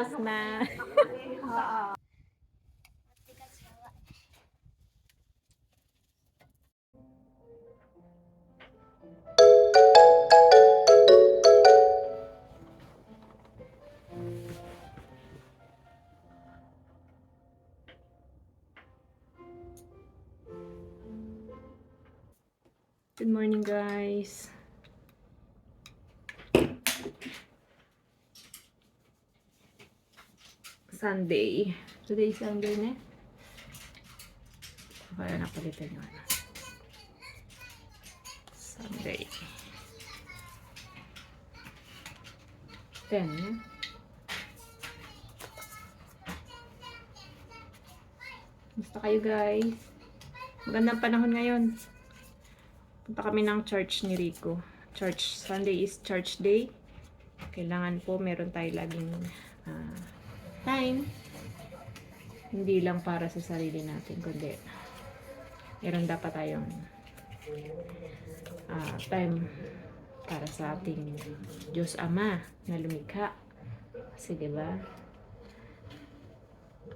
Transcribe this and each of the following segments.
Tapos na. Good morning, guys. Sunday. Today is Sunday na. Kaya napalitan nyo. Sunday. 10. Gusto kayo, guys? Magandang panahon ngayon. Punta kami ng church ni Rico. Church. Sunday is church day. Kailangan po meron tayo laging time. Hindi lang para sa sarili natin, kundi meron dapat tayong time para sa ating Diyos Ama na lumikha. Kasi diba,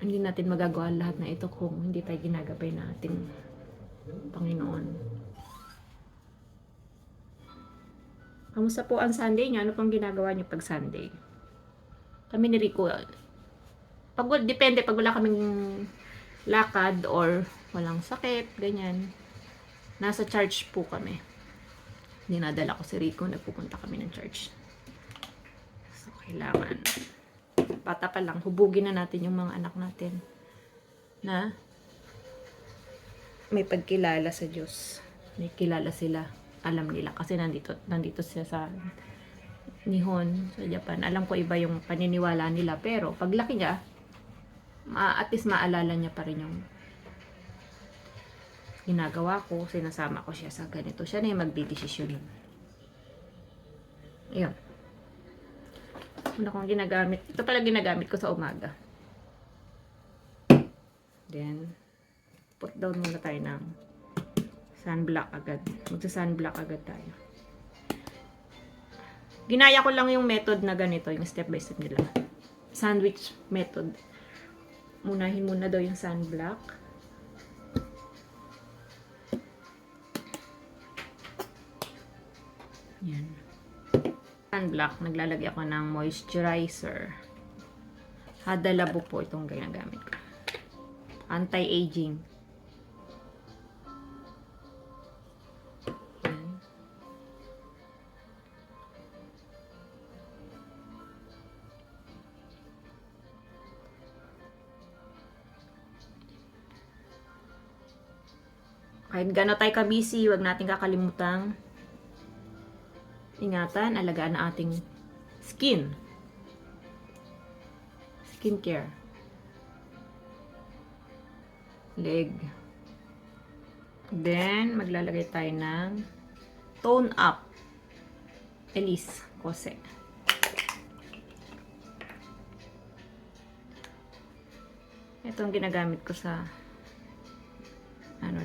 hindi natin magagawa lahat na ito kung hindi tayo ginagabay na ating Panginoon. Kamusta po ang Sunday niyo? Ano pong ginagawa niyo pag Sunday? Kami ni Rico, depende pag wala kaming lakad or walang sakit, ganyan. Nasa church po kami. Dinadala ko si Rico, nagpupunta kami ng church. So, kailangan. Bata pa lang, hubugin na natin yung mga anak natin na may pagkilala sa Diyos. May kilala sila. Alam nila. Kasi nandito sila sa Nihon, sa Japan. Alam ko iba yung paniniwala nila. Pero, paglaki niya, at least maalala niya pa rin yung ginagawa ko, sinasama ko siya sa ganito. Siya na yung magdidesisyon. Ayun. Una kong ginagamit. Ito pala ginagamit ko sa umaga. Then, put down muna tayo ng sunblock agad. Magsa-sunblock agad tayo. Ginaya ko lang yung method na ganito, yung step by step nila. Sandwich method. Unahin muna daw yung sunblock. Yan. Sunblock, naglalagay ako ng moisturizer. Hada Labo po itong ginagamit ko. Anti-aging. Yan. Kahit gano'n tayo ka-busy, huwag natin kakalimutang ingatan, alagaan ang ating skin. Skincare. Leg. Then, maglalagay tayo ng Tone Up. Elise Kose. Ito ang ginagamit ko sa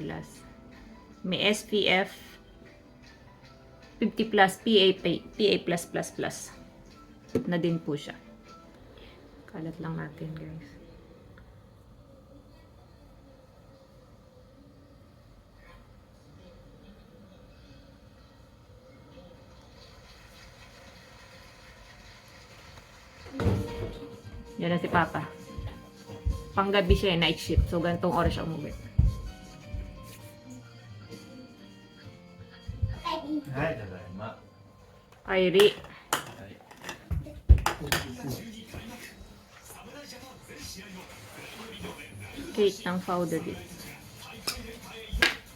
last. May SPF 50 plus PA plus na din po siya. Kalat lang natin, guys. Yan na si Papa. Panggabi siya, night shift. So, ganitong oras siya umuwi. Kairi. Cake ng powder dito.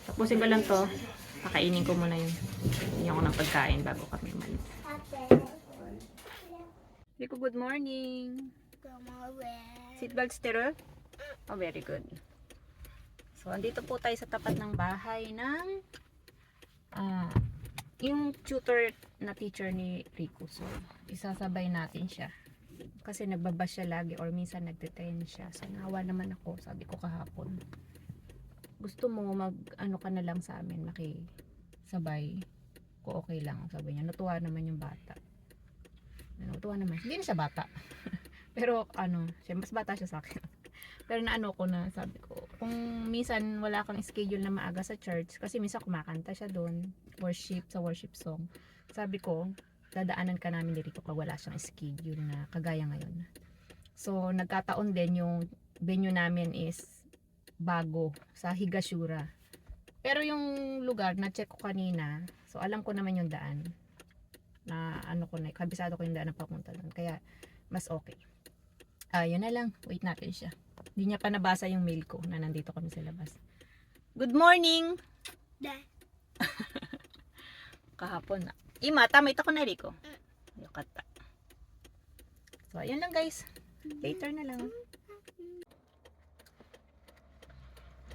Tapusin ko lang to. Pakainin ko muna yung ko ng pagkain bago kami umalis. Rico, good morning. Seatbelt stereo? Oh, very good. So, andito po tayo sa tapat ng bahay ng yung tutor na teacher ni Rico. So, isasabay natin siya. Kasi nagbabas siya lagi or minsan nagdetain siya. So, nahawa naman ako. Sabi ko kahapon. Gusto mo ka na lang sa amin makisabay. Ko okay lang. Sabi niya. Natuwa naman yung bata. Natuwa naman. Hindi na siya bata. Pero ano, siya, mas bata siya sa akin. Pero naano ko na, sabi ko, kung minsan wala kang schedule na maaga sa church, kasi minsan kumakanta siya doon, sa worship song. Sabi ko, dadaanan ka namin dito pag wala siyang schedule na kagaya ngayon. So, nagkataon din yung venue namin is bago sa Higashura. Pero yung lugar na check ko kanina, so alam ko naman yung daan. Na ano ko na, kabisado ko yung daan na papunta doon. Kaya, mas okay. Yun na lang. Wait natin siya. Hindi niya pa nabasa yung mail ko na nandito kami sa labas. Good morning! Kahapon na. Ima, tama ito ko na Rico. Yukata. So, ayun lang guys. Later na lang.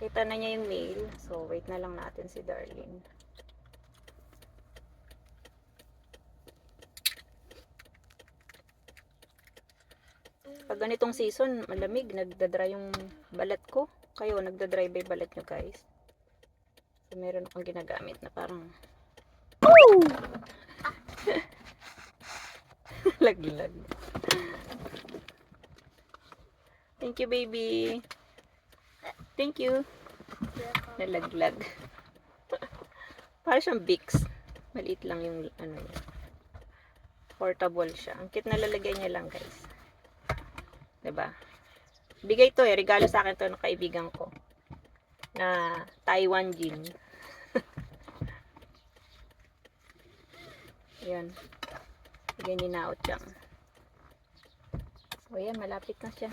Kita na niya yung mail. So, wait na lang natin si Darlene. Pag ganitong season, malamig, nagdadry yung balat ko. Kayo, nagdadry ba yung balat nyo guys? So, meron akong ginagamit na parang laglag. Thank you, baby. Thank you. Nalaglag. Para siyang Vicks. Maliit lang yung ano yun. Portable siya. Ang cute na lalagay niya lang guys. Diba? Bigay to regalo sa akin to ng kaibigan ko na Taiwan Jin. Ayan. Bigay ni Nao Chang. So ayan, malapit na siya.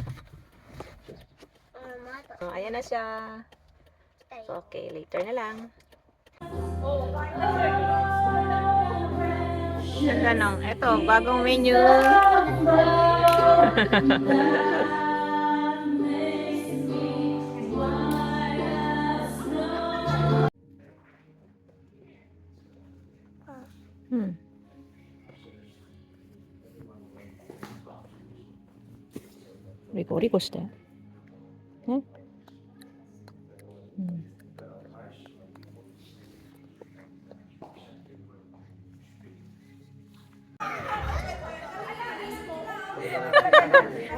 Ayan na siya. So okay, later na lang. Tanong, eto, bagong menu. Ricoして。ね。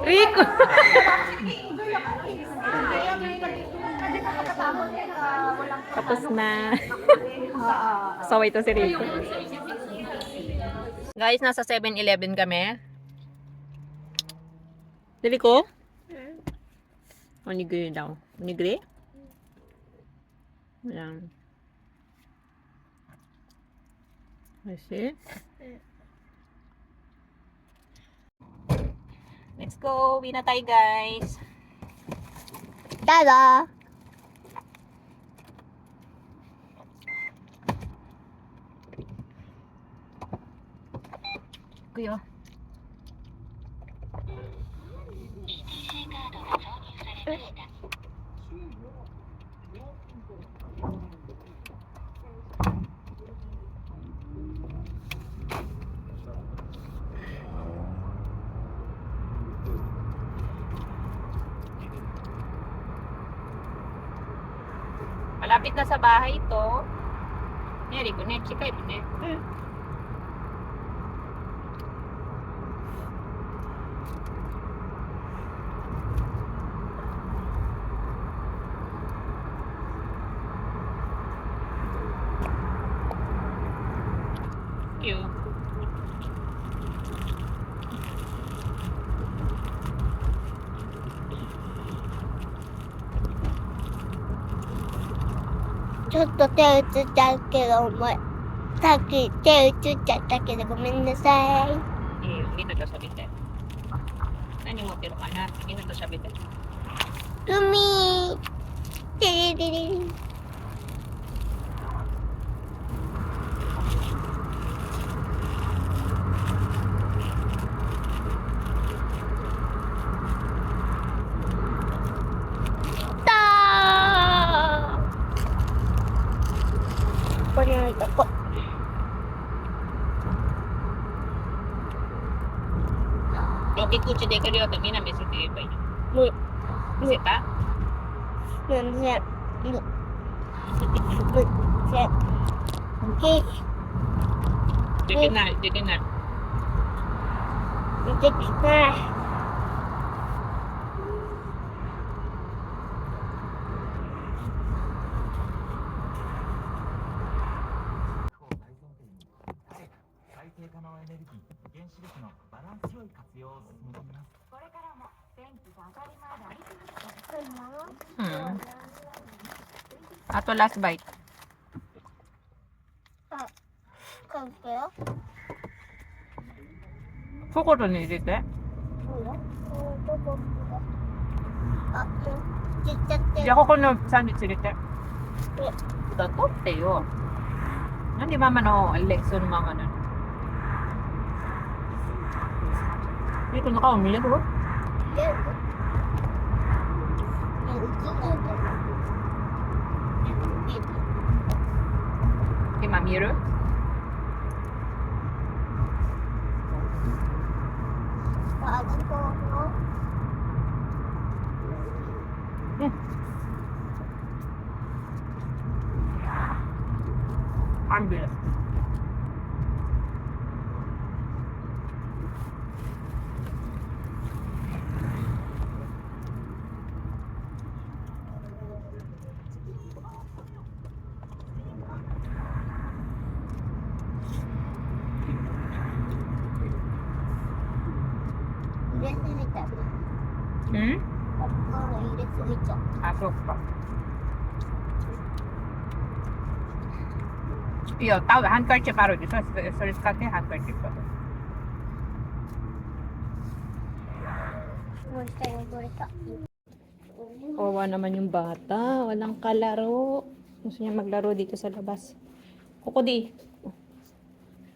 Rico! Tapos na. Saway to si Rico. Guys, nasa 7-Eleven kami. Dali ko? Onigiri daw. Onigiri? Ayan. Kasi. Let's go. Uwi na tayo, guys. Dada! Kuya. Malapit na sa bahay ito. Neri ko, ne, chika ito, ne. Cute.ちょっと手映っちゃうけど、さっき手映っちゃったけど、ごめんなさい。 Dito to sa bitin. Nani mo tiro ka na? Dito to sa bitin. 海てれれれ。これのとこ。Loki kuchi de kariyo to mina mesite ba yun? もう、 Mesita? なんで、む、せ、け、 Dikin na, dikin na. できた。Hmm. Ato last bite. 갈게요. こことに入れて。 뭐야? 진짜 じゃあここのサンドイッチ入れて。えだとってよ。なんでママのレッスンのままなの。Dito na ka umiyak ko. Kay Mamiro. Ang bilis. Hmm? Ah, so pa. Io, tao handkerchief 바로 줘. 서 스카트 handkerchief. Kawawa naman yung bata. Walang kalaro. Gusto niya maglaro dito sa labas. Kokodi.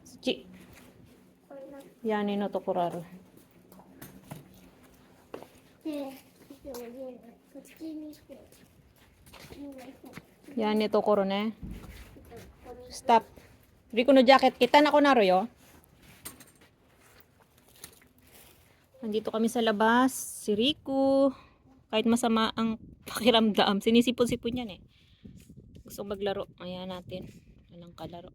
Suchi. Yan no tokuraro. Yan ito koro ne. Stop. Rico no jacket. Kita na ko na royo. Nandito kami sa labas. Si Rico. Kahit masama ang pakiramdam. Sinisipon-sipon yan eh. Gusto maglaro. Ayan natin. Anong kalaro.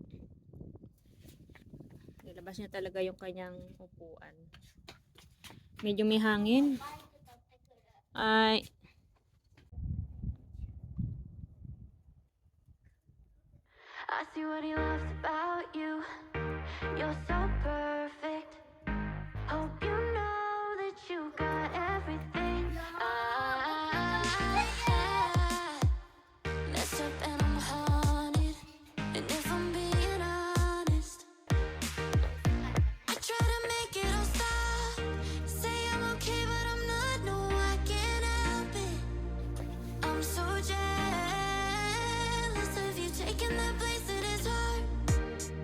Nilabas niya talaga yung kanyang upuan. Medyo may hangin. Ay. I see what he loves about you. You're so perfect. Hope you know that you got everything. I messed up and I'm haunted. And if I'm being honest, I try to make it all stop. Say I'm okay, but I'm not. No, I can't help it. I'm so jealous of you taking that place that is hard.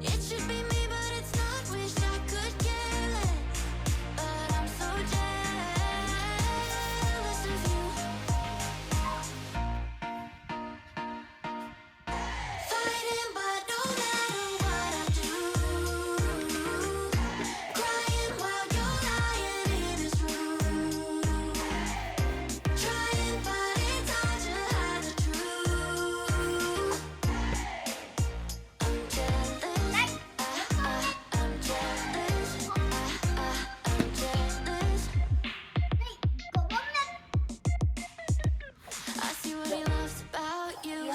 It should be me, but it's not. Wish I could care less, but I'm so jealous of you. Fighting, but no matter what I do, crying while you're lying in this room, trying but it's hard to hide the truth. I'm jealous. I'm jealous. I'm jealous. I see what he loves about you.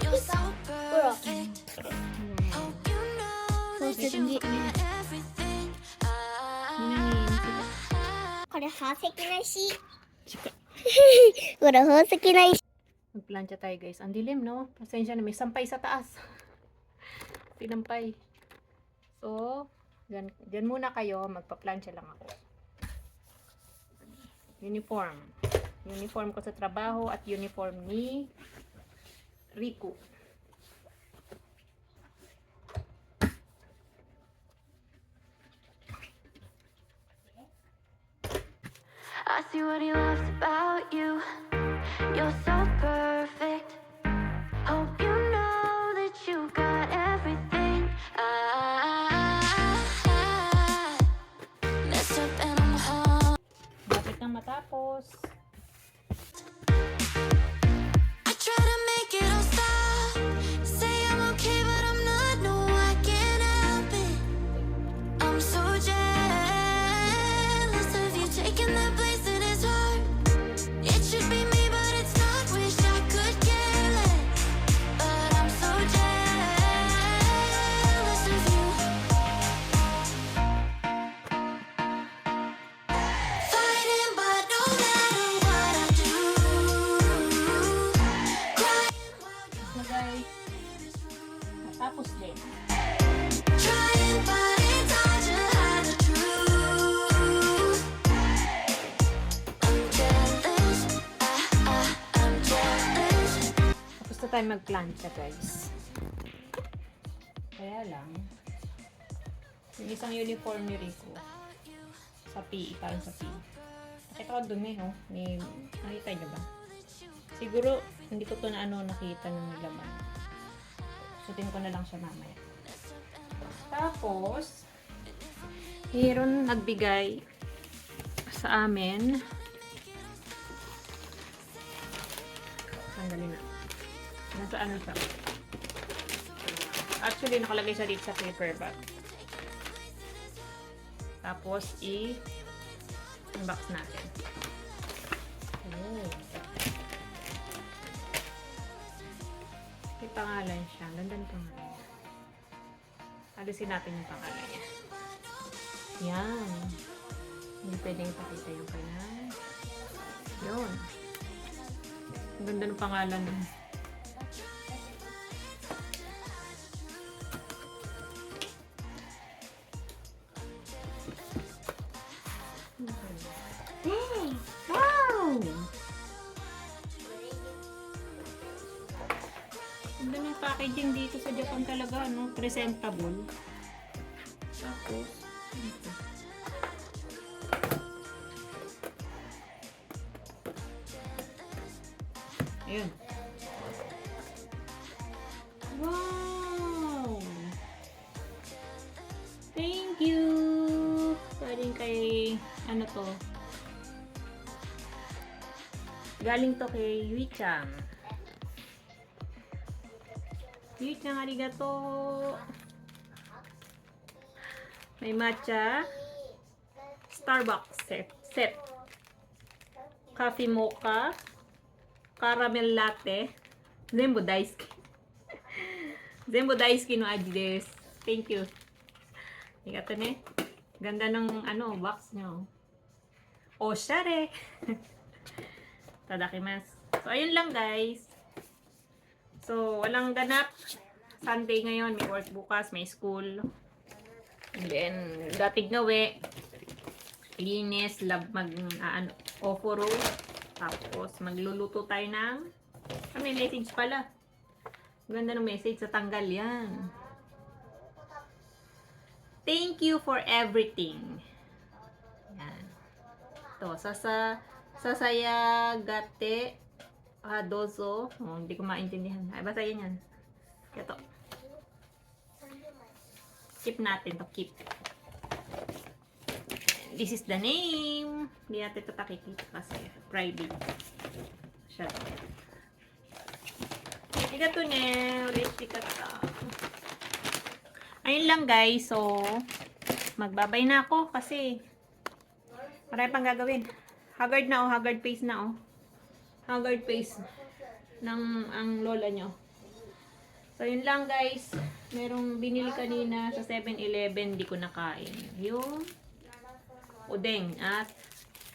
You're so perfect. Hope you know that you got everything. これ宝石なし。これ宝石なし。 Magplancha tayo guys. Ang dilim no? Pasensya na. May sampay sa taas. Tinampay. So, dyan muna kayo. Magpa-plancha lang ako. Uniform. Uniform ko sa trabaho at uniform ni Rico. I see what he loves about you. You're so perfect. Hope you know that you got everything. I messed up and I'm home. Bakit nang matapos? I try to make it all stop. Say I'm okay, but I'm not. No, I can't help it. I'm so jealous of you taking that place that is hard. It should be me, but it's not. Wish I could care less, but I'm so jealous of you. tayo magplancha, guys. Kaya lang, yung isang uniform ni Rico, sa PE, parang sa PE. Nakita ko dumi, oh. Nakita niyo ba? Siguro, hindi ko to nakita ng laman. Sutin ko na lang siya mamaya. Tapos, mayroon nagbigay sa amin. Sandali na. Nasa ano siya? Actually, nakalagay siya dito sa paper bag. Tapos, i-unbox natin. Oh. May pangalan siya. Ganda ng pangalan niya. Alisin natin yung pangalan niya. Yan. Hindi pwedeng ipakita yung kanya. Yun. Ang ganda ng pangalan niya. Wow! Ang dami ng packaging dito sa Japan talaga, no? Presentable. Tapos, ito. Ayun. Wow! Thank you! Galing kay, ano to? Galing to kay Yuichang. Yuichang, arigato! May matcha. Starbucks set. Coffee mocha. Caramel latte. Zenbu daisuki. Zenbu daisuki no aji desu. Thank you. Arigato ne. Ganda ng box nyo. Oshare. Tadakimasu. So, ayun lang guys. So, walang ganap. Sunday ngayon. May work bukas. May school. And then, datig ngawi. Linis. Oforo. Tapos, magluluto tayo ng may message pala. Ganda ng message. Sa tanggal yan. Thank you for everything. Yan. Ito, Sasayagate dozo. Oh, hindi ko maintindihan. Ay, basta yan. Ito. Keep natin to. Keep. This is the name. Hindi natin ito pakikita kasi private. Siya. Ikato ne. Ulit ikata. Ayun lang guys. So, magbabay na ako kasi marami pang gagawin. Haggard na haggard face na Haggard face ng ang lola nyo. So, yun lang guys. Merong binili kanina sa 7-Eleven, di ko nakain. Yung udeng at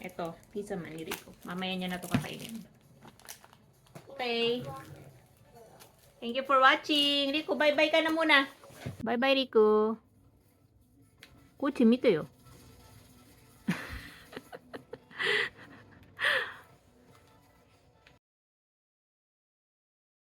eto, pizza man ni Rico. Mamaya niya na to kakainin. Okay. Thank you for watching. Rico, bye-bye ka na muna. Bye-bye, Rico. Kuchi, mito yo.